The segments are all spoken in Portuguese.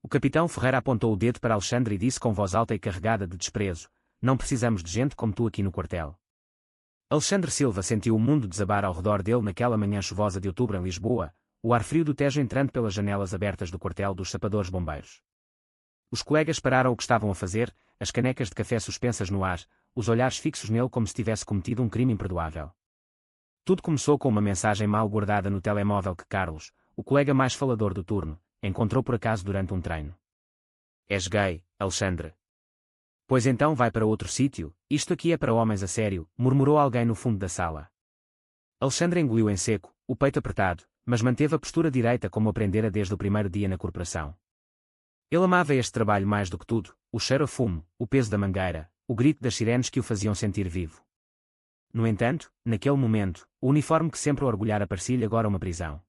O capitão Ferreira apontou o dedo para Alexandre e disse com voz alta e carregada de desprezo: "Não precisamos de gente como tu aqui no quartel." Alexandre Silva sentiu o mundo desabar ao redor dele naquela manhã chuvosa de outubro em Lisboa, o ar frio do Tejo entrando pelas janelas abertas do quartel dos Sapadores Bombeiros. Os colegas pararam o que estavam a fazer, as canecas de café suspensas no ar, os olhares fixos nele como se tivesse cometido um crime imperdoável. Tudo começou com uma mensagem mal guardada no telemóvel que Carlos, o colega mais falador do turno, encontrou por acaso durante um treino. "És gay, Alexandre?" "Pois então vai para outro sítio, isto aqui é para homens a sério", murmurou alguém no fundo da sala. Alexandre engoliu em seco, o peito apertado, mas manteve a postura direita como aprendera desde o primeiro dia na corporação. Ele amava este trabalho mais do que tudo, o cheiro a fumo, o peso da mangueira, o grito das sirenes que o faziam sentir vivo. No entanto, naquele momento, o uniforme que sempre o orgulhara parecia-lhe agora uma prisão.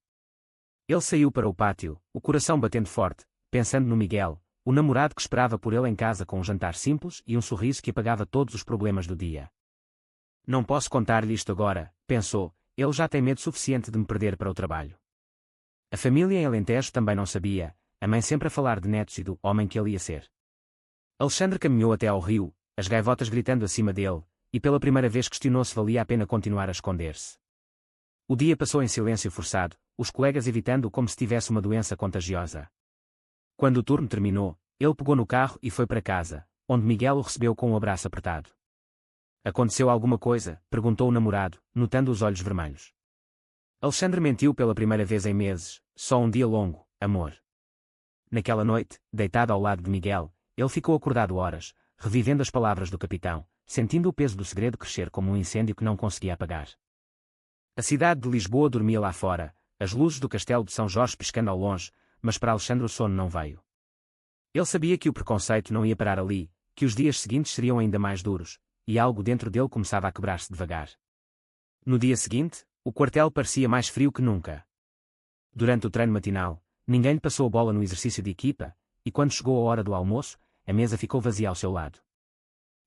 Ele saiu para o pátio, o coração batendo forte, pensando no Miguel, o namorado que esperava por ele em casa com um jantar simples e um sorriso que apagava todos os problemas do dia. "Não posso contar-lhe isto agora", pensou, "ele já tem medo suficiente de me perder para o trabalho." A família em Alentejo também não sabia, a mãe sempre a falar de netos e do homem que ele ia ser. Alexandre caminhou até ao rio, as gaivotas gritando acima dele, e pela primeira vez questionou se valia a pena continuar a esconder-se. O dia passou em silêncio forçado, os colegas evitando-o como se tivesse uma doença contagiosa. Quando o turno terminou, ele pegou no carro e foi para casa, onde Miguel o recebeu com um abraço apertado. "Aconteceu alguma coisa?", perguntou o namorado, notando os olhos vermelhos. Alexandre mentiu pela primeira vez em meses: "Só um dia longo, amor." Naquela noite, deitado ao lado de Miguel, ele ficou acordado horas, revivendo as palavras do capitão, sentindo o peso do segredo crescer como um incêndio que não conseguia apagar. A cidade de Lisboa dormia lá fora, as luzes do castelo de São Jorge piscando ao longe, mas para Alexandre o sono não veio. Ele sabia que o preconceito não ia parar ali, que os dias seguintes seriam ainda mais duros, e algo dentro dele começava a quebrar-se devagar. No dia seguinte, o quartel parecia mais frio que nunca. Durante o treino matinal, ninguém lhe passou a bola no exercício de equipa, e quando chegou a hora do almoço, a mesa ficou vazia ao seu lado.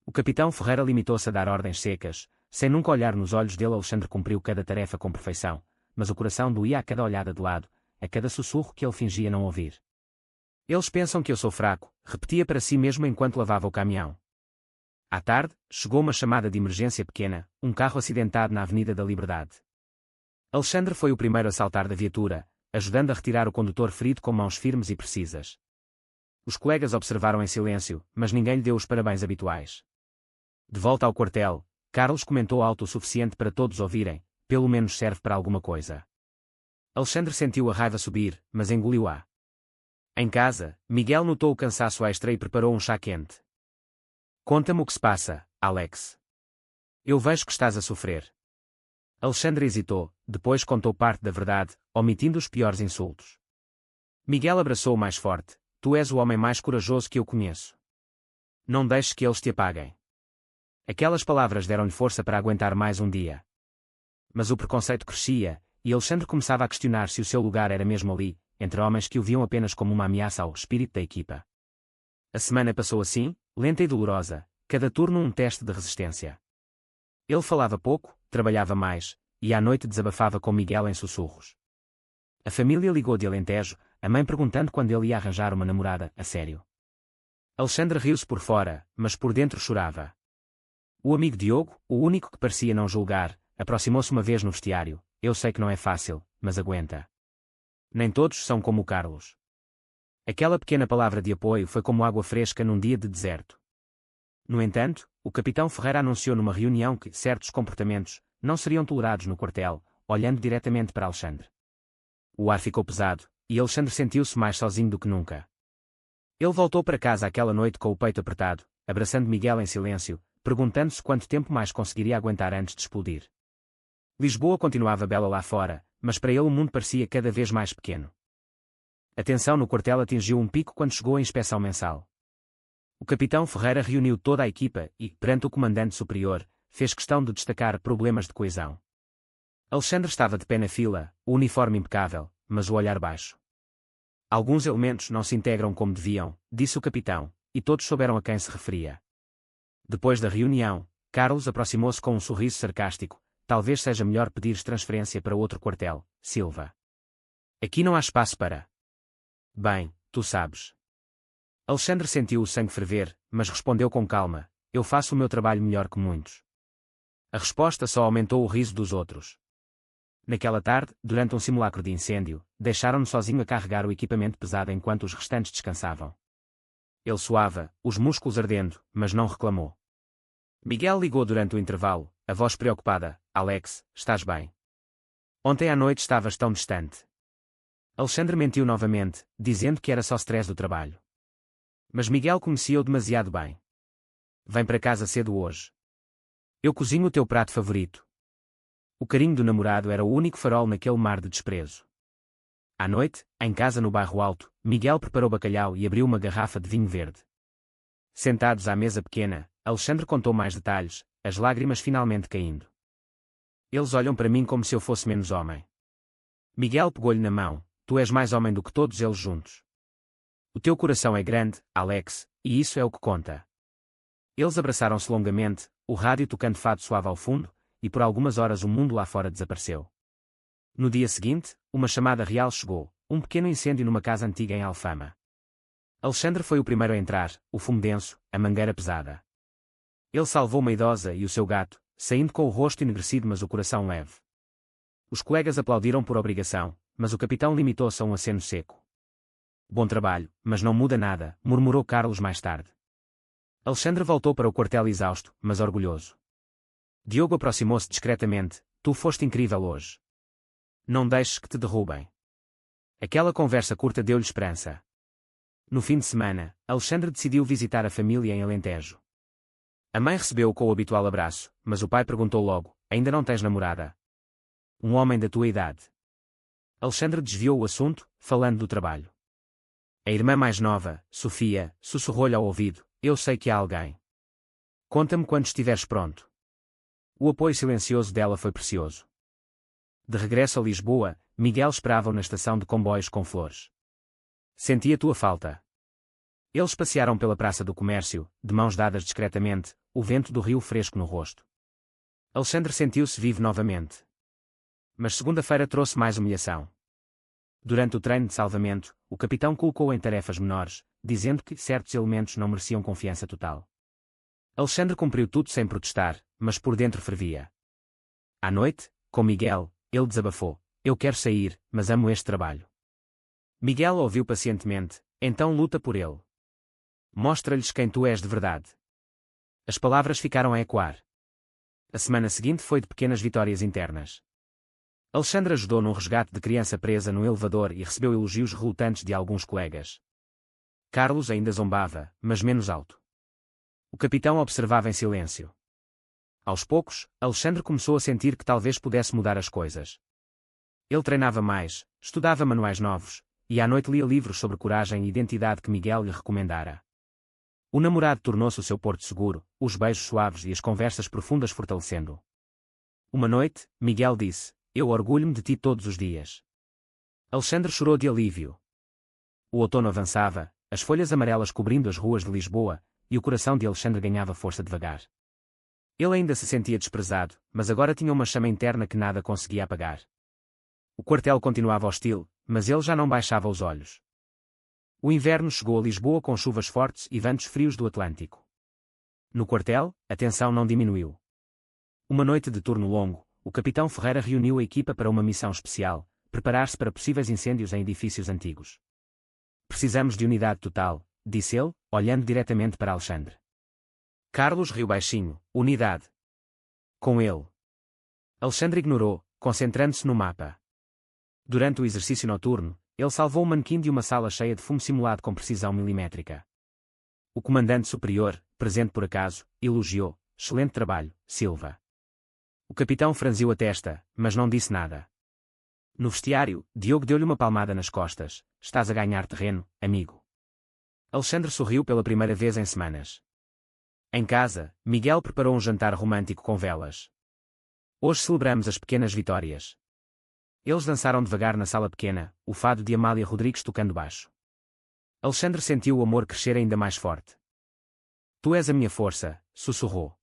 O capitão Ferreira limitou-se a dar ordens secas, sem nunca olhar nos olhos dele. Alexandre cumpriu cada tarefa com perfeição, mas o coração doía a cada olhada de lado, a cada sussurro que ele fingia não ouvir. "Eles pensam que eu sou fraco", repetia para si mesmo enquanto lavava o caminhão. À tarde, chegou uma chamada de emergência pequena, um carro acidentado na Avenida da Liberdade. Alexandre foi o primeiro a saltar da viatura, ajudando a retirar o condutor ferido com mãos firmes e precisas. Os colegas observaram em silêncio, mas ninguém lhe deu os parabéns habituais. De volta ao quartel, Carlos comentou alto o suficiente para todos ouvirem: "Pelo menos serve para alguma coisa." Alexandre sentiu a raiva subir, mas engoliu-a. Em casa, Miguel notou o cansaço extra e preparou um chá quente. "Conta-me o que se passa, Alex. Eu vejo que estás a sofrer." Alexandre hesitou, depois contou parte da verdade, omitindo os piores insultos. Miguel abraçou-o mais forte: "Tu és o homem mais corajoso que eu conheço. Não deixes que eles te apaguem." Aquelas palavras deram-lhe força para aguentar mais um dia. Mas o preconceito crescia, e Alexandre começava a questionar se o seu lugar era mesmo ali, entre homens que o viam apenas como uma ameaça ao espírito da equipa. A semana passou assim, lenta e dolorosa, cada turno um teste de resistência. Ele falava pouco, trabalhava mais, e à noite desabafava com Miguel em sussurros. A família ligou de Alentejo, a mãe perguntando quando ele ia arranjar uma namorada, a sério. Alexandre riu-se por fora, mas por dentro chorava. O amigo Diogo, o único que parecia não julgar, aproximou-se uma vez no vestiário: "Eu sei que não é fácil, mas aguenta. Nem todos são como o Carlos." Aquela pequena palavra de apoio foi como água fresca num dia de deserto. No entanto, o capitão Ferreira anunciou numa reunião que certos comportamentos não seriam tolerados no quartel, olhando diretamente para Alexandre. O ar ficou pesado, e Alexandre sentiu-se mais sozinho do que nunca. Ele voltou para casa aquela noite com o peito apertado, abraçando Miguel em silêncio, perguntando-se quanto tempo mais conseguiria aguentar antes de explodir. Lisboa continuava bela lá fora, mas para ele o mundo parecia cada vez mais pequeno. A tensão no quartel atingiu um pico quando chegou a inspeção mensal. O capitão Ferreira reuniu toda a equipa e, perante o comandante superior, fez questão de destacar problemas de coesão. Alexandre estava de pé na fila, o uniforme impecável, mas o olhar baixo. "Alguns elementos não se integram como deviam", disse o capitão, e todos souberam a quem se referia. Depois da reunião, Carlos aproximou-se com um sorriso sarcástico: "Talvez seja melhor pedires transferência para outro quartel, Silva. Aqui não há espaço para..." "Bem, tu sabes." Alexandre sentiu o sangue ferver, mas respondeu com calma: eu faço o meu trabalho melhor que muitos. A resposta só aumentou o riso dos outros. Naquela tarde, durante um simulacro de incêndio, deixaram-no sozinho a carregar o equipamento pesado enquanto os restantes descansavam. Ele suava, os músculos ardendo, mas não reclamou. Miguel ligou durante o intervalo, a voz preocupada: Alex, estás bem? Ontem à noite estavas tão distante. Alexandre mentiu novamente, dizendo que era só stress do trabalho. Mas Miguel conhecia-o demasiado bem. Vem para casa cedo hoje. Eu cozinho o teu prato favorito. O carinho do namorado era o único farol naquele mar de desprezo. À noite, em casa no bairro Alto, Miguel preparou bacalhau e abriu uma garrafa de vinho verde. Sentados à mesa pequena, Alexandre contou mais detalhes, as lágrimas finalmente caindo. Eles olham para mim como se eu fosse menos homem. Miguel pegou-lhe na mão: tu és mais homem do que todos eles juntos. O teu coração é grande, Alex, e isso é o que conta. Eles abraçaram-se longamente, o rádio tocando fado suave ao fundo, e por algumas horas o mundo lá fora desapareceu. No dia seguinte, uma chamada real chegou: um pequeno incêndio numa casa antiga em Alfama. Alexandre foi o primeiro a entrar, o fumo denso, a mangueira pesada. Ele salvou uma idosa e o seu gato, saindo com o rosto enegrecido mas o coração leve. Os colegas aplaudiram por obrigação, mas o capitão limitou-se a um aceno seco. Bom trabalho, mas não muda nada, murmurou Carlos mais tarde. Alexandre voltou para o quartel exausto, mas orgulhoso. Diogo aproximou-se discretamente: tu foste incrível hoje. Não deixes que te derrubem. Aquela conversa curta deu-lhe esperança. No fim de semana, Alexandre decidiu visitar a família em Alentejo. A mãe recebeu-o com o habitual abraço, mas o pai perguntou logo: ainda não tens namorada? Um homem da tua idade. Alexandre desviou o assunto, falando do trabalho. A irmã mais nova, Sofia, sussurrou-lhe ao ouvido: eu sei que há alguém. Conta-me quando estiveres pronto. O apoio silencioso dela foi precioso. De regresso a Lisboa, Miguel esperava-o na estação de comboios com flores. Senti a tua falta. Eles passearam pela Praça do Comércio, de mãos dadas discretamente, o vento do rio fresco no rosto. Alexandre sentiu-se vivo novamente. Mas segunda-feira trouxe mais humilhação. Durante o treino de salvamento, o capitão colocou-o em tarefas menores, dizendo que certos elementos não mereciam confiança total. Alexandre cumpriu tudo sem protestar, mas por dentro fervia. À noite, com Miguel, ele desabafou: eu quero sair, mas amo este trabalho. Miguel ouviu pacientemente: então luta por ele. Mostra-lhes quem tu és de verdade. As palavras ficaram a ecoar. A semana seguinte foi de pequenas vitórias internas. Alexandre ajudou num resgate de criança presa no elevador e recebeu elogios relutantes de alguns colegas. Carlos ainda zombava, mas menos alto. O capitão observava em silêncio. Aos poucos, Alexandre começou a sentir que talvez pudesse mudar as coisas. Ele treinava mais, estudava manuais novos, e à noite lia livros sobre coragem e identidade que Miguel lhe recomendara. O namorado tornou-se o seu porto seguro, os beijos suaves e as conversas profundas fortalecendo-o. Uma noite, Miguel disse: eu orgulho-me de ti todos os dias. Alexandre chorou de alívio. O outono avançava, as folhas amarelas cobrindo as ruas de Lisboa, e o coração de Alexandre ganhava força devagar. Ele ainda se sentia desprezado, mas agora tinha uma chama interna que nada conseguia apagar. O quartel continuava hostil, mas ele já não baixava os olhos. O inverno chegou a Lisboa com chuvas fortes e ventos frios do Atlântico. No quartel, a tensão não diminuiu. Uma noite de turno longo, o capitão Ferreira reuniu a equipa para uma missão especial: preparar-se para possíveis incêndios em edifícios antigos. Precisamos de unidade total, disse ele, olhando diretamente para Alexandre. Carlos riu baixinho: unidade. Com ele. Alexandre ignorou, concentrando-se no mapa. Durante o exercício noturno, ele salvou o manequim de uma sala cheia de fumo simulado com precisão milimétrica. O comandante superior, presente por acaso, elogiou: excelente trabalho, Silva. O capitão franziu a testa, mas não disse nada. No vestiário, Diogo deu-lhe uma palmada nas costas: estás a ganhar terreno, amigo. Alexandre sorriu pela primeira vez em semanas. Em casa, Miguel preparou um jantar romântico com velas. Hoje celebramos as pequenas vitórias. Eles dançaram devagar na sala pequena, o fado de Amália Rodrigues tocando baixo. Alexandre sentiu o amor crescer ainda mais forte. Tu és a minha força, sussurrou.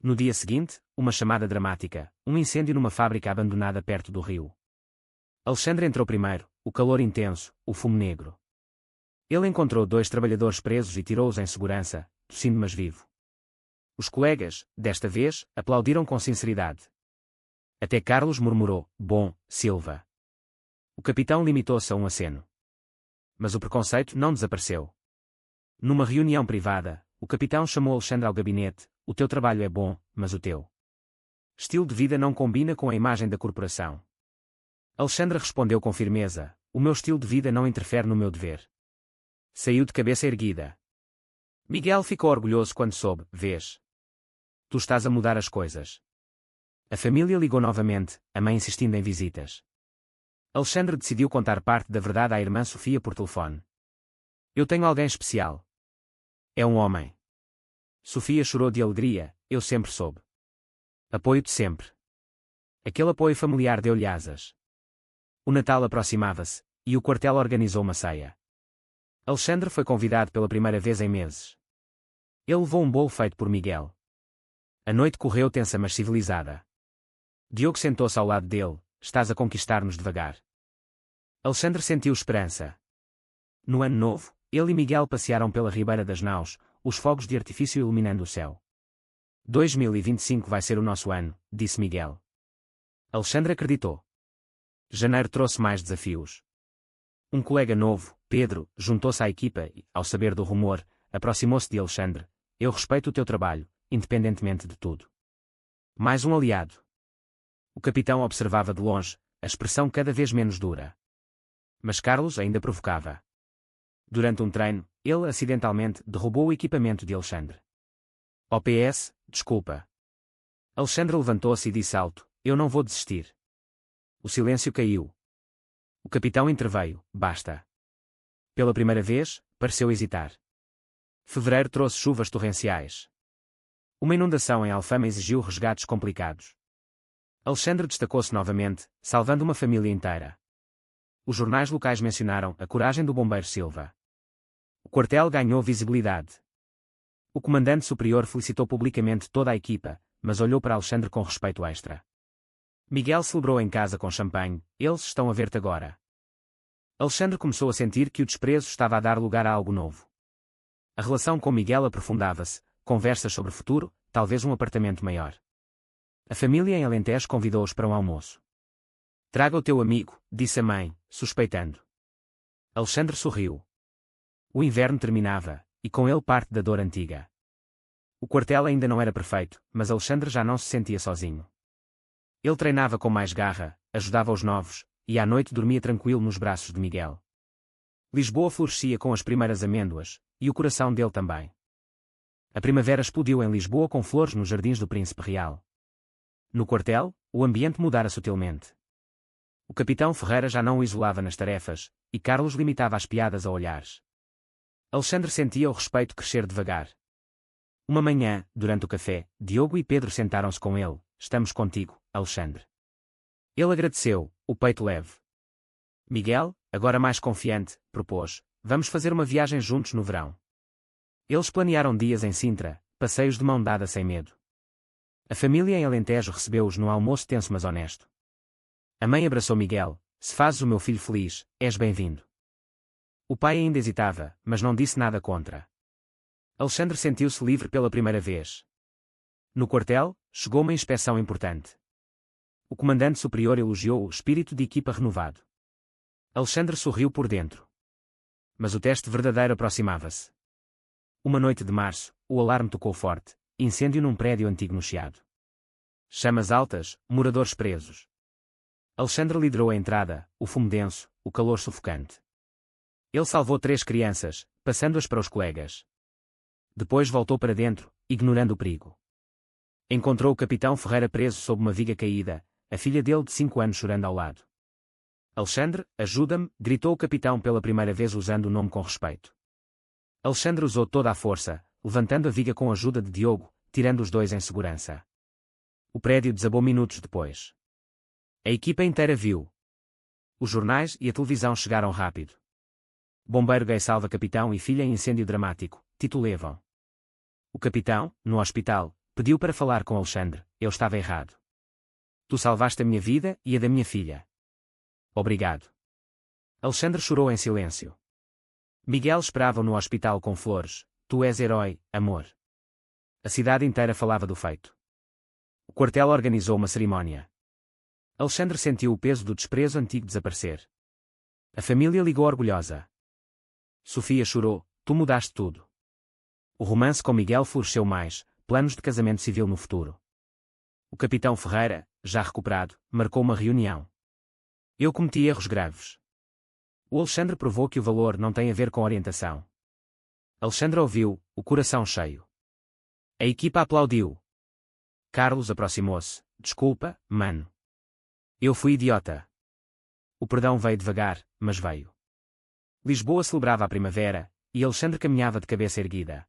No dia seguinte, uma chamada dramática: um incêndio numa fábrica abandonada perto do rio. Alexandre entrou primeiro, o calor intenso, o fumo negro. Ele encontrou 2 trabalhadores presos e tirou-os em segurança, tossindo mas vivo. Os colegas, desta vez, aplaudiram com sinceridade. Até Carlos murmurou: "Bom, Silva." O capitão limitou-se a um aceno. Mas o preconceito não desapareceu. Numa reunião privada, o capitão chamou Alexandre ao gabinete: "O teu trabalho é bom, mas o teu estilo de vida não combina com a imagem da corporação." Alexandre respondeu com firmeza: "O meu estilo de vida não interfere no meu dever." Saiu de cabeça erguida. Miguel ficou orgulhoso quando soube: "Vês? Tu estás a mudar as coisas." A família ligou novamente, a mãe insistindo em visitas. Alexandre decidiu contar parte da verdade à irmã Sofia por telefone. "Eu tenho alguém especial. É um homem." Sofia chorou de alegria: "Eu sempre soube. Apoio-te sempre." Aquele apoio familiar deu-lhe asas. O Natal aproximava-se, e o quartel organizou uma ceia. Alexandre foi convidado pela primeira vez em meses. Ele levou um bolo feito por Miguel. A noite correu tensa mas civilizada. Diogo sentou-se ao lado dele: "Estás a conquistar-nos devagar." Alexandre sentiu esperança. No ano novo, ele e Miguel passearam pela Ribeira das Naus, os fogos de artifício iluminando o céu. 2025 vai ser o nosso ano, disse Miguel. Alexandre acreditou. Janeiro trouxe mais desafios. Um colega novo, Pedro, juntou-se à equipa e, ao saber do rumor, aproximou-se de Alexandre: "Eu respeito o teu trabalho, independentemente de tudo." Mais um aliado. O capitão observava de longe, a expressão cada vez menos dura. Mas Carlos ainda provocava. Durante um treino, ele acidentalmente derrubou o equipamento de Alexandre. "OPS, desculpa." Alexandre levantou-se e disse alto: "Eu não vou desistir." O silêncio caiu. O capitão interveio: "Basta." Pela primeira vez, pareceu hesitar. Fevereiro trouxe chuvas torrenciais. Uma inundação em Alfama exigiu resgates complicados. Alexandre destacou-se novamente, salvando uma família inteira. Os jornais locais mencionaram a coragem do bombeiro Silva. O quartel ganhou visibilidade. O comandante superior felicitou publicamente toda a equipa, mas olhou para Alexandre com respeito extra. Miguel celebrou em casa com champanhe: "Eles estão a ver-te agora." Alexandre começou a sentir que o desprezo estava a dar lugar a algo novo. A relação com Miguel aprofundava-se, conversas sobre o futuro, talvez um apartamento maior. A família em Alentejo convidou-os para um almoço. "Traga o teu amigo", disse a mãe, suspeitando. Alexandre sorriu. O inverno terminava, e com ele parte da dor antiga. O quartel ainda não era perfeito, mas Alexandre já não se sentia sozinho. Ele treinava com mais garra, ajudava os novos, e à noite dormia tranquilo nos braços de Miguel. Lisboa florescia com as primeiras amêndoas, e o coração dele também. A primavera explodiu em Lisboa com flores nos jardins do Príncipe Real. No quartel, o ambiente mudara sutilmente. O capitão Ferreira já não o isolava nas tarefas, e Carlos limitava as piadas a olhares. Alexandre sentia o respeito crescer devagar. Uma manhã, durante o café, Diogo e Pedro sentaram-se com ele: "Estamos contigo, Alexandre." Ele agradeceu, o peito leve. Miguel, agora mais confiante, propôs: "Vamos fazer uma viagem juntos no verão." Eles planearam dias em Sintra, passeios de mão dada sem medo. A família em Alentejo recebeu-os num almoço tenso mas honesto. A mãe abraçou Miguel: "Se fazes o meu filho feliz, és bem-vindo." O pai ainda hesitava, mas não disse nada contra. Alexandre sentiu-se livre pela primeira vez. No quartel, chegou uma inspeção importante. O comandante superior elogiou o espírito de equipa renovado. Alexandre sorriu por dentro. Mas o teste verdadeiro aproximava-se. Uma noite de março, o alarme tocou forte: incêndio num prédio antigo no Chiado. Chamas altas, moradores presos. Alexandre liderou a entrada, o fumo denso, o calor sufocante. Ele salvou 3 crianças, passando-as para os colegas. Depois voltou para dentro, ignorando o perigo. Encontrou o capitão Ferreira preso sob uma viga caída, a filha dele de 5 anos chorando ao lado. "Alexandre, ajuda-me", gritou o capitão pela primeira vez usando o nome com respeito. Alexandre usou toda a força, levantando a viga com a ajuda de Diogo, tirando os dois em segurança. O prédio desabou minutos depois. A equipa inteira viu. Os jornais e a televisão chegaram rápido. "Bombeiro gay salva capitão e filha em incêndio dramático", titulavam. O capitão, no hospital, pediu para falar com Alexandre: "Eu estava errado. Tu salvaste a minha vida e a da minha filha. Obrigado." Alexandre chorou em silêncio. Miguel esperava no hospital com flores. Tu és herói, amor. A cidade inteira falava do feito. O quartel organizou uma cerimónia. Alexandre sentiu o peso do desprezo antigo desaparecer. A família ligou orgulhosa. Sofia chorou. Tu mudaste tudo. O romance com Miguel floresceu mais, planos de casamento civil no futuro. O capitão Ferreira, já recuperado, marcou uma reunião. Eu cometi erros graves. O Alexandre provou que o valor não tem a ver com orientação. Alexandre ouviu, o coração cheio. A equipa aplaudiu. Carlos aproximou-se. Desculpa, mano. Eu fui idiota. O perdão veio devagar, mas veio. Lisboa celebrava a primavera, e Alexandre caminhava de cabeça erguida.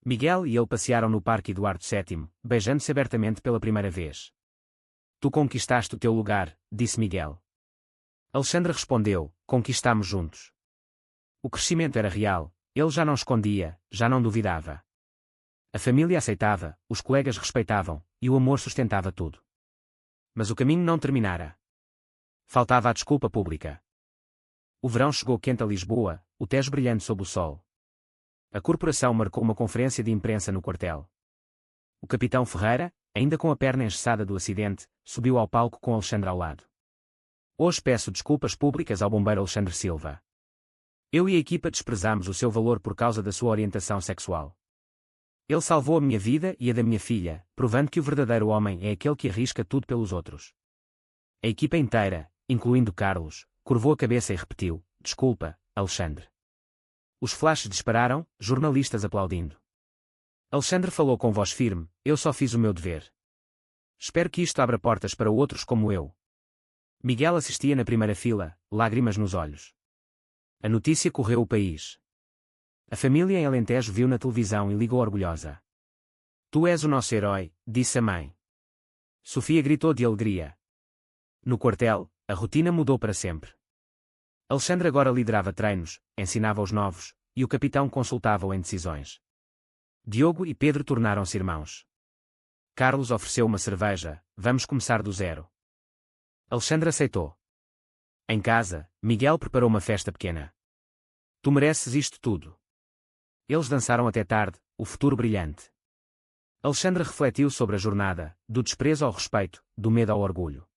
Miguel e ele passearam no Parque Eduardo VII, beijando-se abertamente pela primeira vez. Tu conquistaste o teu lugar, disse Miguel. Alexandre respondeu, conquistamos juntos. O crescimento era real, ele já não escondia, já não duvidava. A família aceitava, os colegas respeitavam, e o amor sustentava tudo. Mas o caminho não terminara. Faltava a desculpa pública. O verão chegou quente a Lisboa, o Tejo brilhando sob o sol. A corporação marcou uma conferência de imprensa no quartel. O capitão Ferreira, ainda com a perna engessada do acidente, subiu ao palco com Alexandre ao lado. Hoje peço desculpas públicas ao bombeiro Alexandre Silva. Eu e a equipa desprezamos o seu valor por causa da sua orientação sexual. Ele salvou a minha vida e a da minha filha, provando que o verdadeiro homem é aquele que arrisca tudo pelos outros. A equipa inteira, incluindo Carlos, curvou a cabeça e repetiu, desculpa, Alexandre. Os flashes dispararam, jornalistas aplaudindo. Alexandre falou com voz firme, eu só fiz o meu dever. Espero que isto abra portas para outros como eu. Miguel assistia na primeira fila, lágrimas nos olhos. A notícia correu o país. A família em Alentejo viu na televisão e ligou orgulhosa. Tu és o nosso herói, disse a mãe. Sofia gritou de alegria. No quartel, a rotina mudou para sempre. Alexandre agora liderava treinos, ensinava os novos, e o capitão consultava-o em decisões. Diogo e Pedro tornaram-se irmãos. Carlos ofereceu uma cerveja, vamos começar do zero. Alexandre aceitou. Em casa, Miguel preparou uma festa pequena. Tu mereces isto tudo. Eles dançaram até tarde, o futuro brilhante. Alexandre refletiu sobre a jornada, do desprezo ao respeito, do medo ao orgulho.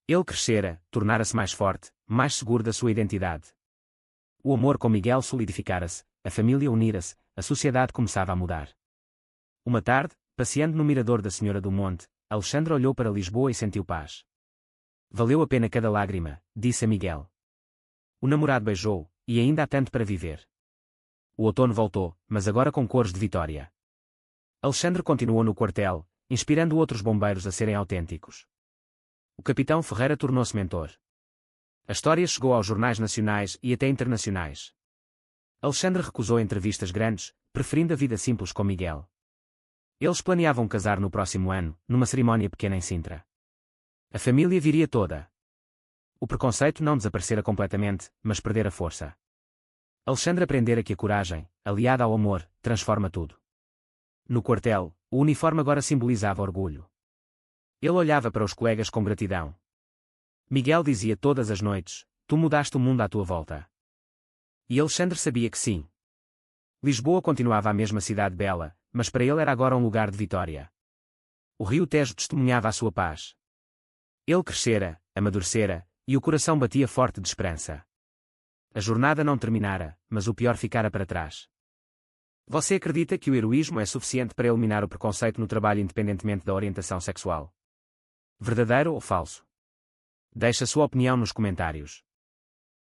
Ele crescera, tornara-se mais forte, mais seguro da sua identidade. O amor com Miguel solidificara-se, a família unira-se, a sociedade começava a mudar. Uma tarde, passeando no mirador da Senhora do Monte, Alexandre olhou para Lisboa e sentiu paz. Valeu a pena cada lágrima, disse a Miguel. O namorado beijou, e ainda há tanto para viver. O outono voltou, mas agora com cores de vitória. Alexandre continuou no quartel, inspirando outros bombeiros a serem autênticos. O capitão Ferreira tornou-se mentor. A história chegou aos jornais nacionais e até internacionais. Alexandre recusou entrevistas grandes, preferindo a vida simples com Miguel. Eles planeavam casar no próximo ano, numa cerimónia pequena em Sintra. A família viria toda. O preconceito não desaparecera completamente, mas perdera força. Alexandre aprendera que a coragem, aliada ao amor, transforma tudo. No quartel, o uniforme agora simbolizava orgulho. Ele olhava para os colegas com gratidão. Miguel dizia todas as noites, tu mudaste o mundo à tua volta. E Alexandre sabia que sim. Lisboa continuava a mesma cidade bela, mas para ele era agora um lugar de vitória. O rio Tejo testemunhava a sua paz. Ele crescera, amadurecera, e o coração batia forte de esperança. A jornada não terminara, mas o pior ficara para trás. Você acredita que o heroísmo é suficiente para eliminar o preconceito no trabalho independentemente da orientação sexual? Verdadeiro ou falso? Deixe a sua opinião nos comentários.